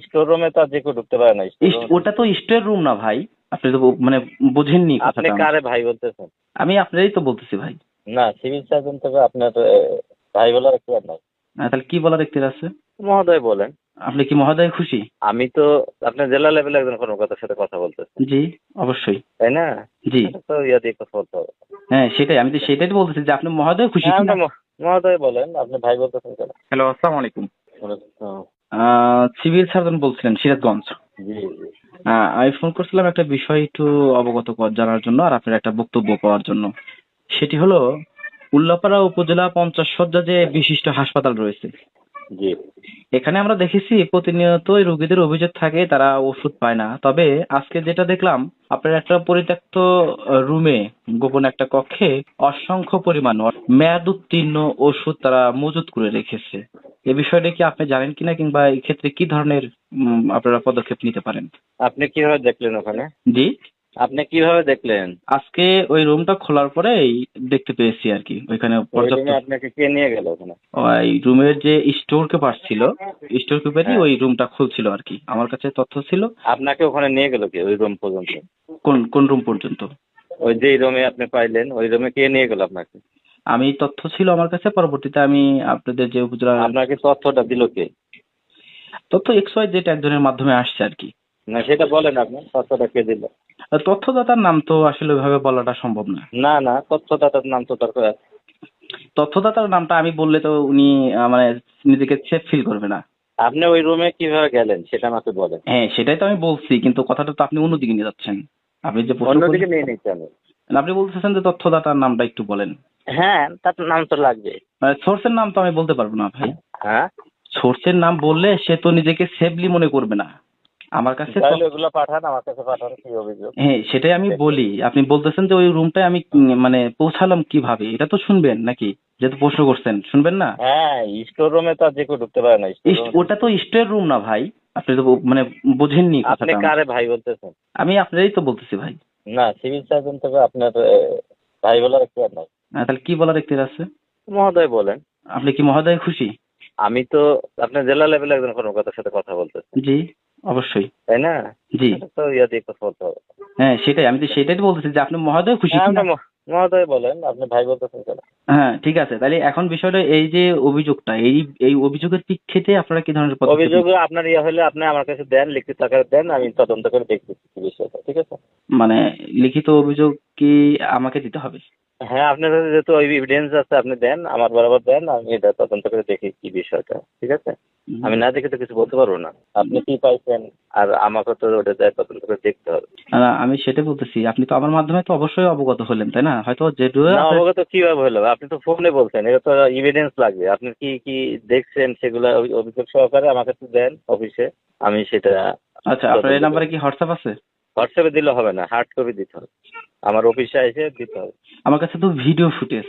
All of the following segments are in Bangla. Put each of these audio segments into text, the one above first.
স্টোর রুমে তো আর যে কেউ ঢুকতে পারে না। স্টোর রুমে ওটা তো স্টোর রুম না ভাই, আপনি তো মানে বোঝেননি আপনি কথাটা আমার। কারে ভাই বলতেছেন? আমি আপনারই তো বলতেছি ভাই। না, সিভিল সার্জন থেকে আপনার ভাই বলার কি আর নাই। তাহলে কি বলার এখতিয়ার আছে? মহোদয় বলেন। আপনি কি মহোদয় খুশি? আমি তো আপনার জেলা লেভেলে একজন কর্মকর্তার সাথে কথা বলতেছি, জি, অবশ্যই। তাই না? জি, এটা তো ইয়া দিয়ে কথা বলতে হবে। হ্যাঁ সেটাই, আমি তো সেটাই তো বলতেছি যে আপনি মহোদয় খুশি হ্যাঁ, কিনা। মহোদয় বলেন, আপনি ভাই বলতেছেন কেন? হ্যালো, আসসালামু আলাইকুম। বলেন। সিভিল সার্জন বলছিলেন সিরাজগঞ্জ। জি জি। আমি ফোন করছিলাম একটা বিষয় একটু অবগত জানার জন্য আর আপনার একটা বক্তব্য পাওয়ার জন্য। সেটি হলো উল্লাপাড়া উপজেলা 50 শয্যা যে বিশিষ্ট হাসপাতাল রয়েছে, জি এখানে আমরা দেখেছি প্রতিনিয়তই রোগীদের অভিযোগ থাকে তারা ওষুধ পায় না। তবে আজকে যেটা দেখলাম, আপনার একটা পরিত্যক্ত রুমে, গোপন একটা কক্ষে অসংখ্য পরিমাণ মেয়াদ উত্তীর্ণ ওষুধ তারা মজুত করে রেখেছে। এ বিষয়টা কি আপনি জানেন কিনা, কিংবা এই ক্ষেত্রে কি ধরনের আপনারা পদক্ষেপ নিতে পারেন? আপনি কিভাবে দেখলেন ওখানে? জি, আপনি কিভাবে দেখলেন? আজকে ওই রুমটা খোলার পরেই দেখতে পেয়েছি আর কি, ওইখানে ওই পর্যাপ্ত রুমে আপনাকে কে নিয়ে গেল ওখানে? ওই রুমের যে স্টোর কিপার ছিল, স্টোর কিপারই হ্যাঁ, ওই রুমটা খুলছিল আর কি, আমার কাছে তথ্য ছিল। আপনাকে ওখানে নিয়ে গেল কে ওই রুম পর্যন্ত? কোন কোন রুম পর্যন্ত? ওই যে রুমে আপনি পাইলেন ওই রুমে কে নিয়ে গেল আপনাকে? আমি তথ্য ছিল আমার কাছে, পরবর্তীতে আমি আপনাদের যে উপজেলা আপনাকে তথ্যটা দিল কে? তথ্য XY যেটা একজনের মাধ্যমে আসছে আর কি। না, সেটা বলেন, আপনি তথ্যটা কে দিল? তথ্যদাতার নাম তো আসলে ওইভাবে বলাটা সম্ভব না। না না, তথ্যদাতার নাম তো দরকার। তথ্যদাতার নামটা আমি বললে তো উনি মানে নিজেকে সেফ ফিল করবে না। আপনি ওই রুমে কিভাবে গেলেন সেটা আমাকে বলেন। হ্যাঁ সেটাই তো আমি বলছি, কিন্তু কথাটা তো আপনি অন্যদিকে নিয়ে যাচ্ছেন। আপনি যে প্রশ্ন অন্যদিকে করলেন, নিয়ে নিচ্ছি আমি। আপনি বলতেছেন যে তথ্যদাতার নামটা একটু বলেন। হ্যাঁ, তার নাম তো লাগবে। সোর্সের নাম তো আমি বলতে পারবো না ভাই। হ্যাঁ, সোর্সের নাম বললে সে তো নিজেকে সেফলি মনে করবে না। আমার কাছে তাহলে ওগুলো পাঠান, আমার কাছে পাঠান, কি অভিযোগ। হ্যাঁ সেটাই আমি বলি। আপনি বলতেছেন যে ওই রুমটায় আমি মানে পৌঁছালাম কিভাবে, এটা তো শুনবেন নাকি? যেহেতু প্রশ্ন করছেন, শুনবেন না? হ্যাঁ, স্টোর রুমে তো আর যে কেউ ঢুকতে পারে না। স্টোর রুমে ওটা তো স্টোর রুম না ভাই, আপনি তো মানে বোঝেননি আপনি কথাটা আমার। কারে ভাই বলতেছেন? আমি আপনারই তো বলতেছি ভাই। না, সিভিল সার্জন থেকে আপনার ভাই বলার কি আর নাই। তাহলে কি বলার এখতিয়ার আছে? মহোদয় বলেন। আপনি কি মহোদয় খুশি? আমি তো আপনার জেলা লেভেলে একজন কর্মকর্তার সাথে কথা বলতেছি, জি, অবশ্যই। তাই না? জি, এটা তো ইয়া দিয়ে কথা বলতে হবে। হ্যাঁ সেটাই, আমি তো সেটাই তো বলতেছি যে আপনি মহোদয় খুশি হ্যাঁ, কিনা। মহোদয় বলেন, আপনি ভাই বলতেছেন কেন? হ্যাঁ ঠিক আছে, তাহলে এখন বিষয়টা এই যে অভিযোগটা, এই এই অভিযোগের প্রেক্ষিতে আপনারা কি ধরনের পদক্ষেপ অভিযোগ আপনার ইয়া হলে আপনি আমার কাছে দেন, লিখিত আকারে দেন, আমি তদন্ত করে দেখতেছি কি বিষয়টা, ঠিক আছে? মানে লিখিত অভিযোগ কি আমাকে দিতে হবে? হ্যাঁ, আপনার কাছে যেহেতু এভিডেন্স আছে আপনি দেন, আমার বরাবর দেন, আমি এটা তদন্ত করে দেখি কি বিষয়টা, ঠিক আছে? আমি না দেখে তো কিছু বলতে পারবো না। আপনি কি পাইছেন আর আমাকে তো ওটা তদন্ত করে দেখতে হবে। আমি সেটা বলতেছি, আপনি তো আমার মাধ্যমে তো অবশ্যই অবগত হলেন তাই না? হয়তো যেটুকু না, আপনার অবগত কিভাবে হলো? আপনি তো ফোনে বলছেন, এটা তো এভিডেন্স লাগবে। আপনি কি কি দেখছেন সেগুলো অভিযোগ সহকারে আমাকে তো দেন অফিসে, আমি সেটা আচ্ছা, আপনার এই তদন্ত নাম্বারে করি। কি হোয়াটসঅ্যাপ আছে? হোয়াটসঅ্যাপে দিলে হবে না, হার্ড কপি দিতে হবে, আমার অফিসে এসে দিতে হবে। আমার কাছে তো ভিডিও ফুটেজ।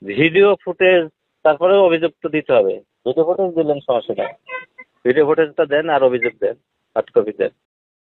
ভিডিও ফুটেজ, তারপরে অভিযোগ তো দিতে হবে। ভিডিও ফুটেজ দিলেন সমস্যা নাই, ভিডিও ফুটেজটা দেন আর অভিযোগ দেন, হার্ড কপি দেন।